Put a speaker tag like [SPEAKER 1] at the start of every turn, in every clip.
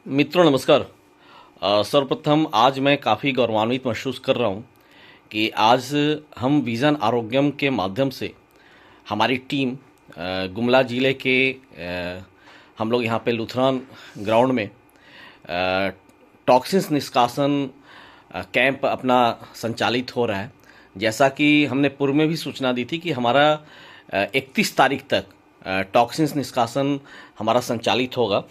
[SPEAKER 1] मित्रों नमस्कार। सर्वप्रथम आज मैं काफ़ी गौरवान्वित महसूस कर रहा हूँ कि आज हम विज़न आरोग्यम के माध्यम से हमारी टीम गुमला ज़िले के हम लोग यहाँ पे लुथरान ग्राउंड में टॉक्सिन्स निष्कासन कैंप अपना संचालित हो रहा है। जैसा कि हमने पूर्व में भी सूचना दी थी कि हमारा 31 तारीख तक टॉक्सिन्स निष्कासन हमारा संचालित होगा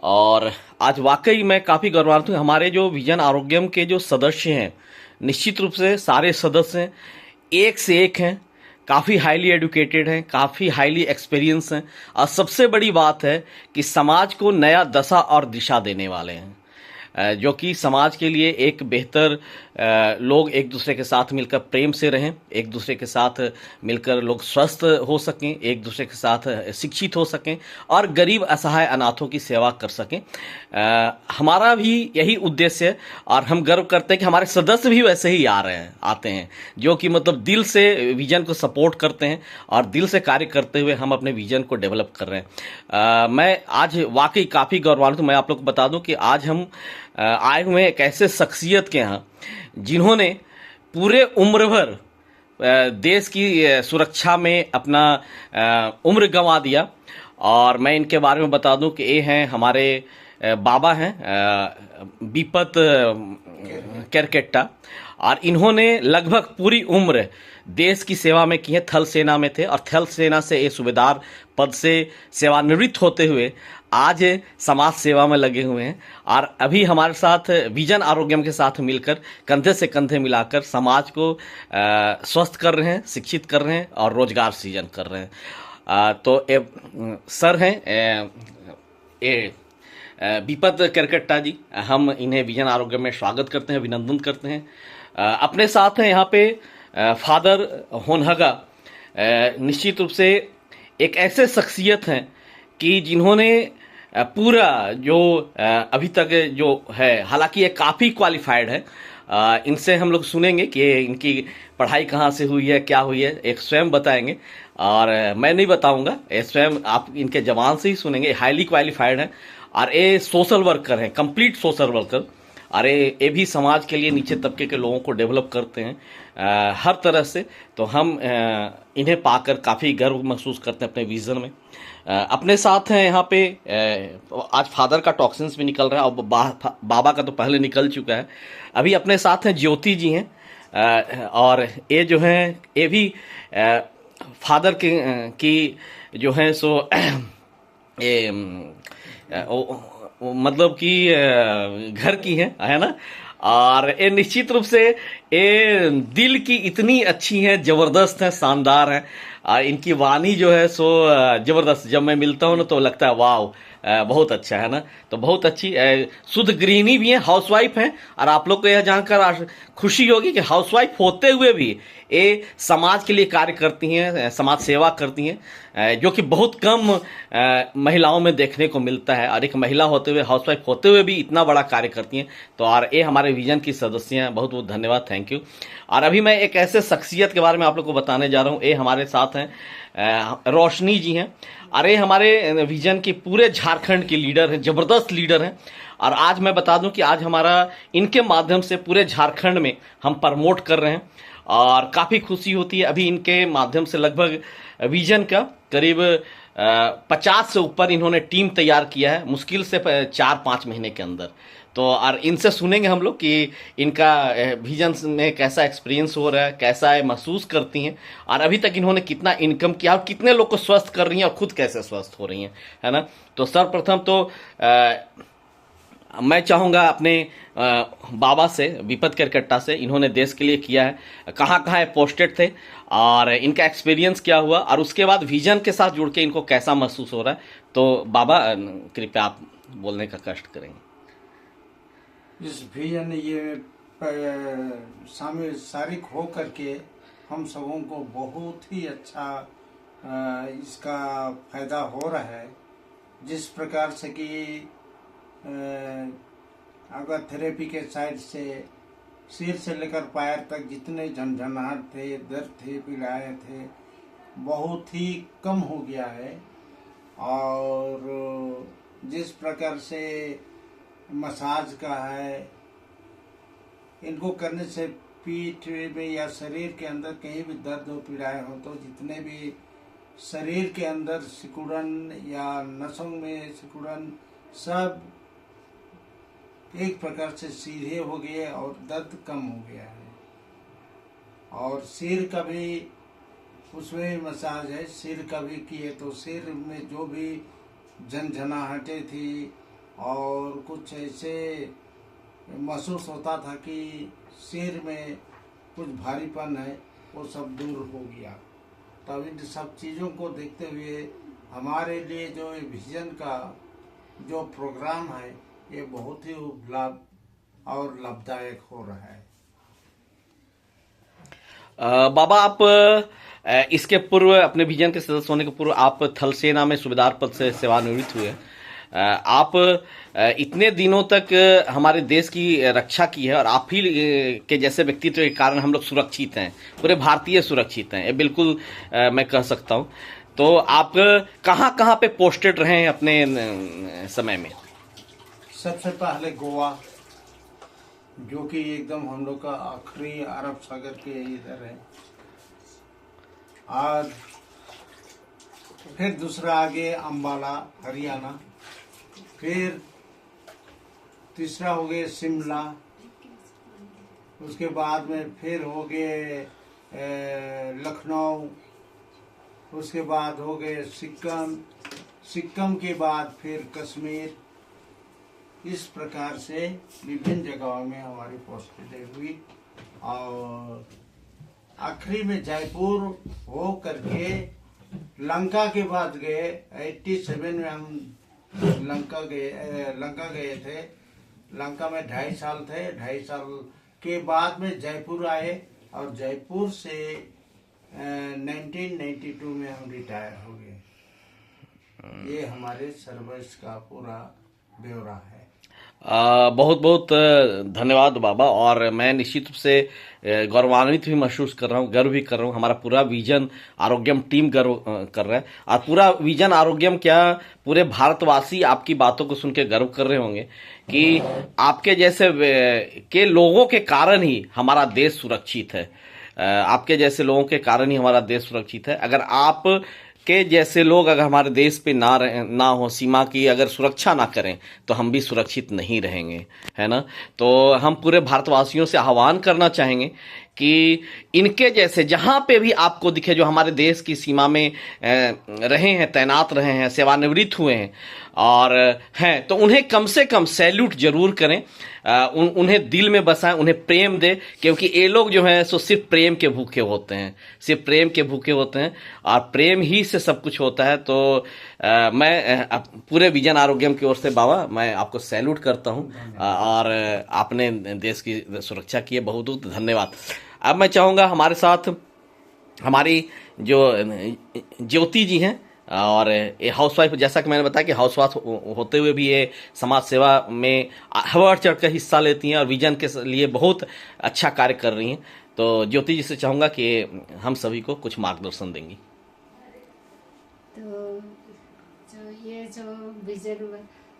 [SPEAKER 1] और आज वाकई मैं काफ़ी गौरवान्वित हूँ। हमारे जो विजन आरोग्यम के जो सदस्य हैं, निश्चित रूप से सारे सदस्य हैं, एक से एक हैं, काफ़ी हाईली एडुकेटेड हैं, काफ़ी हाईली एक्सपीरियंस हैं और सबसे बड़ी बात है कि समाज को नया दशा और दिशा देने वाले हैं, जो कि समाज के लिए एक बेहतर लोग एक दूसरे के साथ मिलकर प्रेम से रहें, एक दूसरे के साथ मिलकर लोग स्वस्थ हो सकें, एक दूसरे के साथ शिक्षित हो सकें और गरीब असहाय अनाथों की सेवा कर सकें। हमारा भी यही उद्देश्य है और हम गर्व करते हैं कि हमारे सदस्य भी वैसे ही आते हैं जो कि मतलब दिल से विजन को सपोर्ट करते हैं और दिल से कार्य करते हुए हम अपने विजन को डेवलप कर रहे हैं। मैं आज वाकई काफ़ी गौरवान्वित हूँ। मैं आप लोग को बता दूं कि आज हम आए हुए एक ऐसे शख्सियत के यहाँ जिन्होंने पूरे उम्र भर देश की सुरक्षा में अपना उम्र गंवा दिया। और मैं इनके बारे में बता दूं कि ये हैं हमारे बाबा हैं बीपत केरकेट्टा और इन्होंने लगभग पूरी उम्र देश की सेवा में की है। थल सेना में थे और थल सेना से ये सूबेदार पद से सेवानिवृत्त होते हुए आज समाज सेवा में लगे हुए हैं और अभी हमारे साथ विजन आरोग्यम के साथ मिलकर कंधे से कंधे मिलाकर समाज को स्वस्थ कर रहे हैं, शिक्षित कर रहे हैं और रोजगार सृजन कर रहे हैं। तो सर हैं बीपत केरकेट्टा जी, हम इन्हें विजन आरोग्यम में स्वागत करते हैं, अभिनंदन करते हैं। अपने साथ हैं यहाँ पे फादर होनहगा, निश्चित रूप से एक ऐसे शख्सियत हैं कि जिन्होंने पूरा जो अभी तक जो है, हालांकि ये काफ़ी क्वालिफाइड है, इनसे हम लोग सुनेंगे कि इनकी पढ़ाई कहाँ से हुई है, क्या हुई है, एक स्वयं बताएंगे और मैं नहीं बताऊंगा, ये स्वयं आप इनके जवान से ही सुनेंगे। हाईली क्वालिफाइड है और ये सोशल वर्कर हैं, कंप्लीट सोशल वर्कर। अरे ये भी समाज के लिए नीचे तबके के लोगों को डेवलप करते हैं हर तरह से। तो हम इन्हें पाकर काफ़ी गर्व महसूस करते हैं अपने विज़न में। अपने साथ हैं यहाँ पे आज फादर का टॉक्सिन्स भी निकल रहा है और बाबा का तो पहले निकल चुका है। अभी अपने साथ हैं ज्योति जी हैं और ये जो हैं ये भी फादर की जो हैं सो ये मतलब कि घर की है ना। और ये निश्चित रूप से ये दिल की इतनी अच्छी हैं, ज़बरदस्त हैं, शानदार हैं। इनकी वाणी जो है सो ज़बरदस्त, जब मैं मिलता हूँ ना तो लगता है वाह, बहुत अच्छा है ना। तो बहुत अच्छी शुद्ध गृहिणी भी हैं, हाउसवाइफ हैं और आप लोग को यह जानकर खुशी होगी कि हाउसवाइफ होते हुए भी ये समाज के लिए कार्य करती हैं, समाज सेवा करती हैं, जो कि बहुत कम महिलाओं में देखने को मिलता है। और एक महिला होते हुए, हाउसवाइफ होते हुए भी इतना बड़ा कार्य करती हैं। तो और ये हमारे विजन की सदस्य हैं, बहुत बहुत धन्यवाद, थैंक यू। और अभी मैं एक ऐसे शख्सियत के बारे में आप लोग को बताने जा रहा हूँ। ये हमारे साथ हैं रोशनी जी हैं। अरे हमारे विजन के पूरे झारखंड के लीडर हैं, ज़बरदस्त लीडर हैं। और आज मैं बता दूं कि आज हमारा इनके माध्यम से पूरे झारखंड में हम प्रमोट कर रहे हैं और काफ़ी खुशी होती है। अभी इनके माध्यम से लगभग विजन का करीब 50 से ऊपर इन्होंने टीम तैयार किया है, मुश्किल से 4-5 महीने के अंदर। तो और इनसे सुनेंगे हम लोग कि इनका विजन में कैसा एक्सपीरियंस हो रहा है, कैसा है महसूस करती हैं और अभी तक इन्होंने कितना इनकम किया और कितने लोग को स्वस्थ कर रही हैं और खुद कैसे स्वस्थ हो रही हैं, है ना। तो सर्वप्रथम तो मैं चाहूँगा अपने बाबा से, विपत केरकेट्टा से, इन्होंने देश के लिए किया है, कहाँ कहाँ पोस्टेड थे और इनका एक्सपीरियंस क्या हुआ और उसके बाद विजन के साथ जुड़ के इनको कैसा महसूस हो रहा है। तो बाबा कृपया आप बोलने का कष्ट करेंगे।
[SPEAKER 2] इस विजन ये शामिल हो करके हम सबों को बहुत ही अच्छा इसका फायदा हो रहा है। जिस प्रकार से कि अगर थेरेपी के साइड से सिर से लेकर पैर तक जितने झंझनाहट थे, दर्द थे, पीड़ाएँ थे, बहुत ही कम हो गया है। और जिस प्रकार से मसाज का है। इनको करने से पीठ में या शरीर के अंदर कहीं भी दर्द हो, पीड़ाएं हो, तो जितने भी शरीर के अंदर सिकुड़न या नसों में सिकुड़न सब एक प्रकार से सीधे हो गए और दर्द कम हो गया है। और सिर का भी उसमें मसाज है, सिर का भी किए तो सिर में जो भी झनझनाहटें थी और कुछ ऐसे महसूस होता था कि सिर में कुछ भारीपन है, वो सब दूर हो गया। तब इन सब चीज़ों को देखते हुए हमारे लिए जो ये विजन का जो प्रोग्राम है ये बहुत ही लाभ और लाभदायक हो रहा है।
[SPEAKER 1] बाबा, आप इसके पूर्व अपने विजन के सदस्य होने के पूर्व आप थल सेना में सूबेदार पद से सेवानिवृत्त हुए। आप इतने दिनों तक हमारे देश की रक्षा की है और आप ही के जैसे व्यक्तित्व के कारण हम लोग सुरक्षित हैं, पूरे भारतीय सुरक्षित हैं, ये बिल्कुल मैं कह सकता हूं। तो आप कहां कहां पे पोस्टेड रहे हैं अपने समय में?
[SPEAKER 2] सबसे पहले गोवा, जो कि एकदम हम लोग का आखिरी अरब सागर के इधर है, और फिर दूसरा आगे अम्बाला हरियाणा, फिर तीसरा हो गए शिमला, उसके बाद में फिर हो गए लखनऊ, उसके बाद हो गए सिक्किम, सिक्किम के बाद फिर कश्मीर। इस प्रकार से विभिन्न जगहों में हमारी पोस्टें हुई और आखिरी में जयपुर हो करके लंका के बाद गए। 87 में हम लंका गए थे। लंका में 2.5 साल थे। 2.5 साल के बाद में जयपुर आए और जयपुर से 1992 में हम रिटायर हो गए। ये हमारे सर्विस का पूरा ब्यौरा है।
[SPEAKER 1] बहुत बहुत धन्यवाद बाबा। और मैं निश्चित रूप से गौरवान्वित भी महसूस कर रहा हूँ, गर्व भी कर रहा हूँ। हमारा पूरा विजन आरोग्यम टीम गर्व कर रहा है और पूरा विजन आरोग्यम क्या, पूरे भारतवासी आपकी बातों को सुन के गर्व कर रहे होंगे कि आपके जैसे के लोगों के कारण ही हमारा देश सुरक्षित है। आपके जैसे लोगों के कारण ही हमारा देश सुरक्षित है। अगर आप के जैसे लोग अगर हमारे देश पे ना हो, सीमा की अगर सुरक्षा ना करें तो हम भी सुरक्षित नहीं रहेंगे, है ना। तो हम पूरे भारतवासियों से आह्वान करना चाहेंगे कि इनके जैसे जहां पे भी आपको दिखे जो हमारे देश की सीमा में रहे हैं, तैनात रहे हैं, सेवानिवृत्त हुए हैं और हैं, तो उन्हें कम से कम सैल्यूट जरूर करें, उन्हें दिल में बसाएं, उन्हें प्रेम दें, क्योंकि ये लोग जो हैं सो सिर्फ प्रेम के भूखे होते हैं, सिर्फ प्रेम के भूखे होते हैं और प्रेम ही से सब कुछ होता है। तो मैं पूरे विजन आरोग्यम की ओर से बाबा मैं आपको सैल्यूट करता हूं और आपने देश की सुरक्षा की है। बहुत बहुत धन्यवाद। अब मैं चाहूँगा हमारे साथ हमारी जो ज्योति जी हैं और ये हाउसवाइफ, जैसा कि मैंने बताया कि हाउसवाइफ होते हुए भी ये समाज सेवा में बढ़ चढ़ कर हिस्सा लेती हैं और विजन के लिए बहुत अच्छा कार्य कर रही हैं। तो ज्योति जी से चाहूँगा कि हम सभी को कुछ मार्गदर्शन देंगी।
[SPEAKER 3] तो जो विजन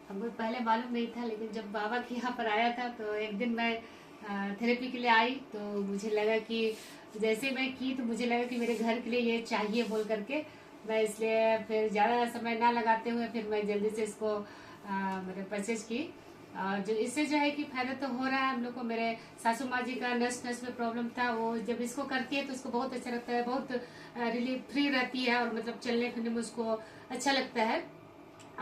[SPEAKER 3] हमको पहले मालूम नहीं था, लेकिन जब बाबा के यहाँ पर आया था तो एक दिन मैं थेरेपी के लिए आई तो मुझे लगा कि जैसे मैं की तो मुझे लगा कि मेरे घर के लिए ये चाहिए बोल करके मैं इसलिए फिर ज़्यादा समय ना लगाते हुए फिर मैं जल्दी से इसको मतलब परचेज की। और जो इससे जो है कि फायदा तो हो रहा है हम लोग को। मेरे सासू माँ जी का नस में प्रॉब्लम था, वो जब इसको करती है तो उसको बहुत अच्छा लगता है, बहुत रिलीफ फ्री रहती है और मतलब चलने फिरने में उसको अच्छा लगता है।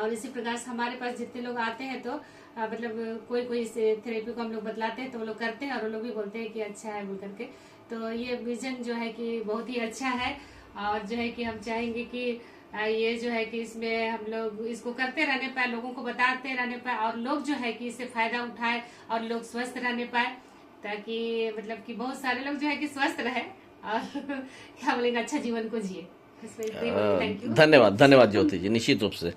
[SPEAKER 3] और इसी प्रकार से हमारे पास जितने लोग आते हैं तो मतलब कोई इस थेरेपी को हम लोग बतलाते हैं तो वो लोग करते हैं और वो लोग भी बोलते हैं कि अच्छा है बोल करके। तो ये विजन जो है कि बहुत ही अच्छा है और जो है कि हम चाहेंगे कि ये जो है कि इसमें हम लोग इसको करते रहने पाए, लोगों को बताते रहने पाए और लोग जो है कि इससे फायदा उठाए और लोग स्वस्थ रहने पाए, ताकि मतलब कि बहुत सारे लोग जो है कि स्वस्थ रहे और क्या बोलेंगे अच्छा जीवन को जिए। Thank you.
[SPEAKER 1] धन्यवाद ज्योति जी, निश्चित रूप से।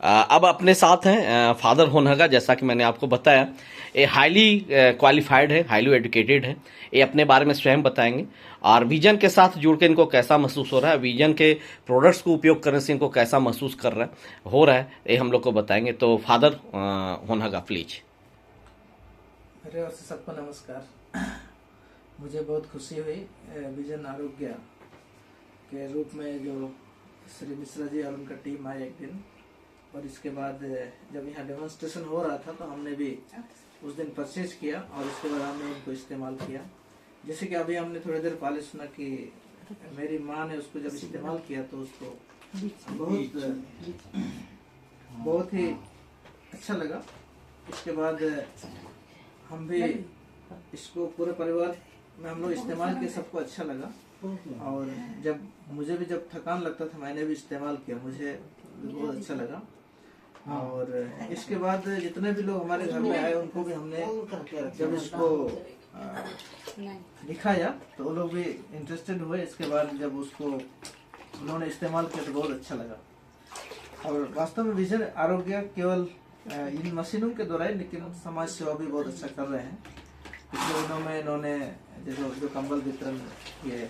[SPEAKER 1] अब अपने साथ हैं फादर होनहगा। जैसा कि मैंने आपको बताया ये हाईली क्वालिफाइड है, हाईली एजुकेटेड है। ये अपने बारे में स्वयं बताएंगे और विजन के साथ जुड़ के इनको कैसा महसूस हो रहा है, विजन के प्रोडक्ट्स को उपयोग करने से इनको कैसा महसूस हो रहा है, ये हम लोग को बताएंगे। तो फादर होनहगा प्लीज।
[SPEAKER 2] मेरे ओर से सबको नमस्कार। मुझे बहुत खुशी हुई विजन आरोग्य के रूप में जो श्री मिश्रा जी और उनका टीम आए एक दिन, और इसके बाद जब यहाँ डेमोन्स्ट्रेशन हो रहा था तो हमने भी उस दिन परचेज किया और इसके बाद हमने इनको इस्तेमाल किया। जैसे कि अभी हमने थोड़ी देर पहले सुना कि मेरी माँ ने उसको जब इस्तेमाल किया तो उसको बहुत ही अच्छा लगा। इसके बाद हम भी इसको पूरे परिवार में हम लोग इस्तेमाल किए, सबको अच्छा लगा। और जब थकान लगता था मैंने भी इस्तेमाल किया, मुझे बहुत अच्छा लगा। और इसके बाद जितने भी लोग हमारे घर में आए उनको भी हमने जब इसको दिखाया तो वो लोग भी इंटरेस्टेड हुए। इसके बाद जब उसको उन्होंने इस्तेमाल किया तो बहुत अच्छा लगा। और वास्तव में विजन आरोग्य केवल इन मशीनों के द्वारा ही, लेकिन समाज सेवा भी बहुत अच्छा कर रहे हैं। पिछले दिनों में इन्होंने जो कंबल वितरण किए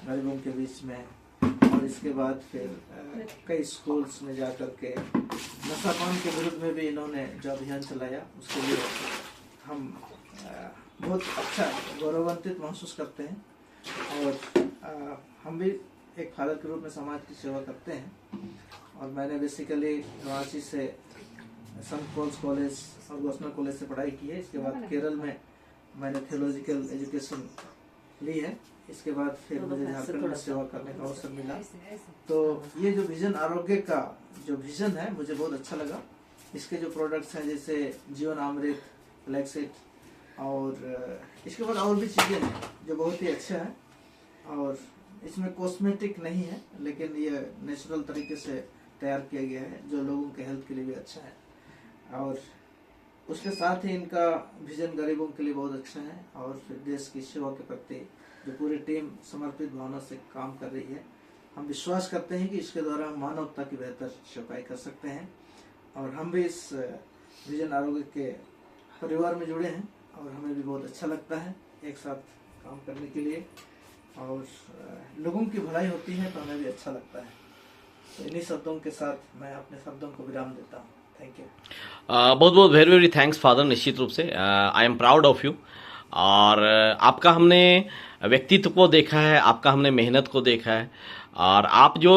[SPEAKER 2] गरीबों के बीच में, और इसके बाद फिर कई स्कूल्स में जाकर के नशापान के विरुद्ध में भी इन्होंने जो अभियान चलाया, उसके लिए हम बहुत अच्छा गौरवान्वित महसूस करते हैं। और हम भी एक फादर के रूप में समाज की सेवा करते हैं। और मैंने बेसिकली रांची से संत पॉल्स कॉलेज और गोस्ना कॉलेज से पढ़ाई की है। इसके बाद केरल में मैंने थियोलॉजिकल एजुकेशन ली है। इसके बाद फिर मुझे झारखंड में सेवा करने का अवसर मिला। तो ये जो विजन आरोग्य का जो विजन है मुझे बहुत अच्छा लगा। इसके जो प्रोडक्ट्स हैं जैसे जीवन अमृत, फ्लैक्सीड, और इसके बाद और भी चीज़ें हैं जो बहुत ही अच्छा है। और इसमें कॉस्मेटिक नहीं है, लेकिन ये नेचुरल तरीके से तैयार किया गया है जो लोगों के हेल्थ के लिए भी अच्छा है। और उसके साथ ही इनका विजन गरीबों के लिए बहुत अच्छा है। और फिर देश की सेवा के प्रति जो पूरी टीम समर्पित भावना से काम कर रही है, हम विश्वास करते हैं कि इसके द्वारा हम मानवता की बेहतर सेवाएं कर सकते हैं। और हम भी इस विजन आरोग्य के परिवार में जुड़े हैं और हमें भी बहुत अच्छा लगता है एक साथ काम करने के लिए। और लोगों की भलाई होती है तो हमें भी अच्छा लगता है। तो इन्हीं शब्दों के साथ मैं अपने शब्दों को विराम देता हूँ। Thank you.
[SPEAKER 1] बहुत बहुत वेरी वेरी थैंक्स फादर। निश्चित रूप से I am proud of you. और आपका हमने व्यक्तित्व को देखा है, आपका हमने मेहनत को देखा है। और आप जो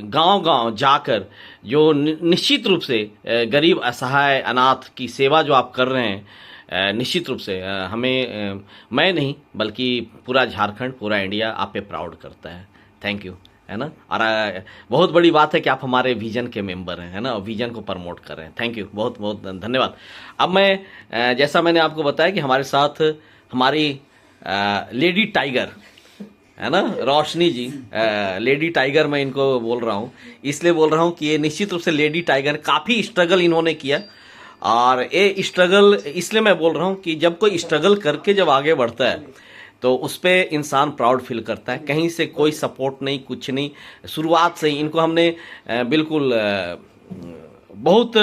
[SPEAKER 1] गांव-गांव जाकर जो निश्चित रूप से गरीब, असहाय, अनाथ की सेवा जो आप कर रहे हैं, निश्चित रूप से हमें मैं नहीं बल्कि पूरा झारखंड, पूरा इंडिया आप पे प्राउड करता है। थैंक यू, है ना। और बहुत बड़ी बात है कि आप हमारे विजन के मेंबर हैं, है ना, विजन को प्रमोट कर रहे हैं। थैंक यू, बहुत बहुत धन्यवाद। अब मैं जैसा मैंने आपको बताया कि हमारे साथ हमारी लेडी टाइगर, है ना, रोशनी जी, लेडी टाइगर मैं इनको बोल रहा हूँ, इसलिए बोल रहा हूँ कि ये निश्चित रूप से लेडी टाइगर, काफ़ी स्ट्रगल इन्होंने किया। और ये स्ट्रगल इसलिए मैं बोल रहा हूँ कि जब कोई स्ट्रगल करके जब आगे बढ़ता है तो उस पर इंसान प्राउड फील करता है। कहीं से कोई सपोर्ट नहीं, कुछ नहीं, शुरुआत से ही इनको हमने बिल्कुल बहुत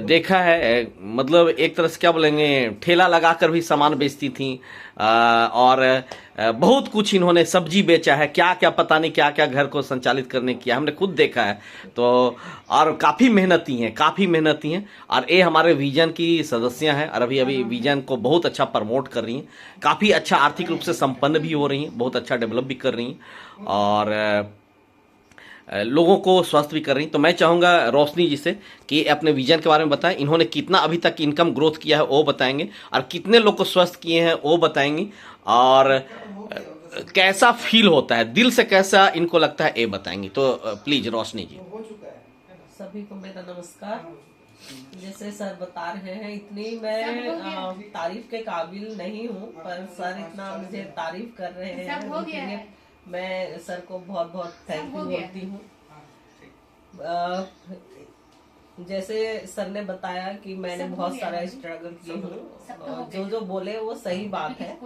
[SPEAKER 1] देखा है। मतलब एक तरह से क्या बोलेंगे, ठेला लगाकर भी सामान बेचती थी। और बहुत कुछ इन्होंने सब्जी बेचा है, क्या क्या पता नहीं क्या क्या घर को संचालित करने किया, हमने खुद देखा है। तो और काफ़ी मेहनती हैं, काफ़ी मेहनती हैं। और ये हमारे विजन की सदस्य हैं और अभी अभी विजन को बहुत अच्छा प्रमोट कर रही हैं। काफ़ी अच्छा आर्थिक रूप से संपन्न भी हो रही हैं, बहुत अच्छा डेवलप भी कर रही हैं और लोगों को स्वस्थ भी कर रही। तो मैं चाहूँगा रोशनी जी से कि अपने विजन के बारे में बताएं। इन्होंने कितना अभी तक इनकम ग्रोथ किया है वो बताएंगे, और कितने लोग को स्वस्थ किए हैं वो बताएंगी, और कैसा फील होता है, दिल से कैसा इनको लगता है ये बताएंगी। तो प्लीज रोशनी जी।
[SPEAKER 4] सभी को मेरा नमस्कार। जैसे सर बता रहे हैं, इतनी मैं तारीफ के काबिल नहीं हूँ, पर सर इतना मुझे तारीफ कर रहे हैं, उनके लिए मैं सर को बहुत बहुत थैंक यू बोलती हूँ। जैसे सर ने बताया कि मैंने बहुत सारा स्ट्रगल की हूँ, जो बोले वो सही बात है।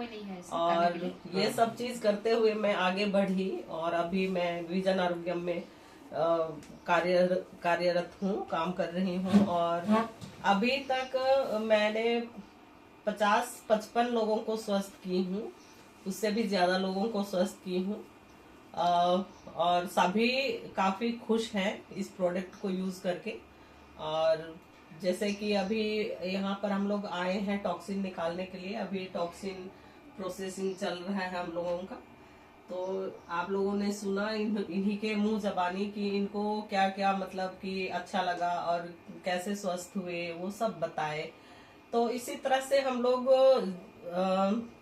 [SPEAKER 4] और ये सब चीज करते हुए मैं आगे बढ़ी और अभी मैं विजन आरोग्य में कार्यरत हूँ, काम कर रही हूँ। और अभी तक मैंने 50-55 लोगों को स्वस्थ की हूँ, उससे भी ज्यादा लोगों को स्वस्थ की हूँ। और सभी काफी खुश हैं इस प्रोडक्ट को यूज करके। और जैसे कि अभी यहाँ पर हम लोग आए हैं टॉक्सिन निकालने के लिए। अभी टॉक्सिन प्रोसेसिंग चल रहा है हम लोगों का। तो आप लोगों ने सुना इन्हीं के मुंह जबानी कि इनको क्या क्या मतलब कि अच्छा लगा और कैसे स्वस्थ हुए, वो सब बताए। तो इसी तरह से हम लोग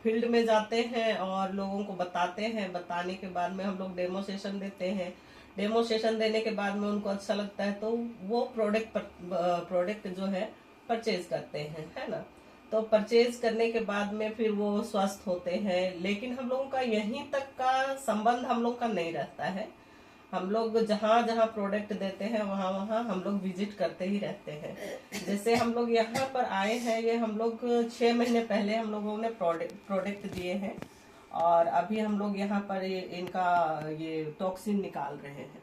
[SPEAKER 4] फील्ड में जाते हैं और लोगों को बताते हैं। बताने के बाद में हम लोग डेमो सेशन देते हैं। डेमो सेशन देने के बाद में उनको अच्छा लगता है तो वो प्रोडक्ट जो है परचेज करते हैं, है ना। तो परचेज करने के बाद में फिर वो स्वस्थ होते हैं। लेकिन हम लोगों का यहीं तक का संबंध हम लोग का नहीं रहता है। हम लोग जहाँ जहाँ प्रोडक्ट देते हैं वहाँ वहाँ हम लोग विजिट करते ही रहते हैं। जैसे हम लोग यहाँ पर आए हैं, ये हम लोग 6 महीने पहले हम लोगों ने प्रोडक्ट दिए हैं और अभी हम लोग यहाँ पर इनका ये टॉक्सिन निकाल रहे हैं।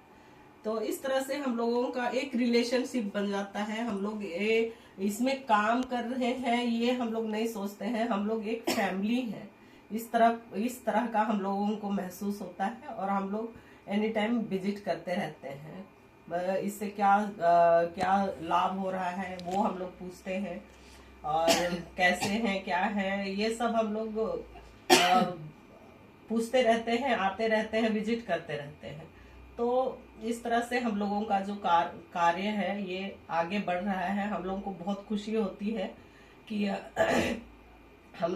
[SPEAKER 4] तो इस तरह से हम लोगों का एक रिलेशनशिप बन जाता है। हम लोग इसमें काम कर रहे हैं ये हम लोग नहीं सोचते हैं, हम लोग एक फैमिली है। इस तरह का हम लोगों को महसूस होता है और हम लोग एनी टाइम विजिट करते रहते हैं। इससे क्या लाभ हो रहा है वो हम लोग पूछते हैं और कैसे हैं क्या है ये सब हम लोग पूछते रहते हैं, आते रहते हैं, विजिट करते रहते हैं। तो इस तरह से हम लोगों का जो कार्य है ये आगे बढ़ रहा है। हम लोगों को बहुत खुशी होती है कि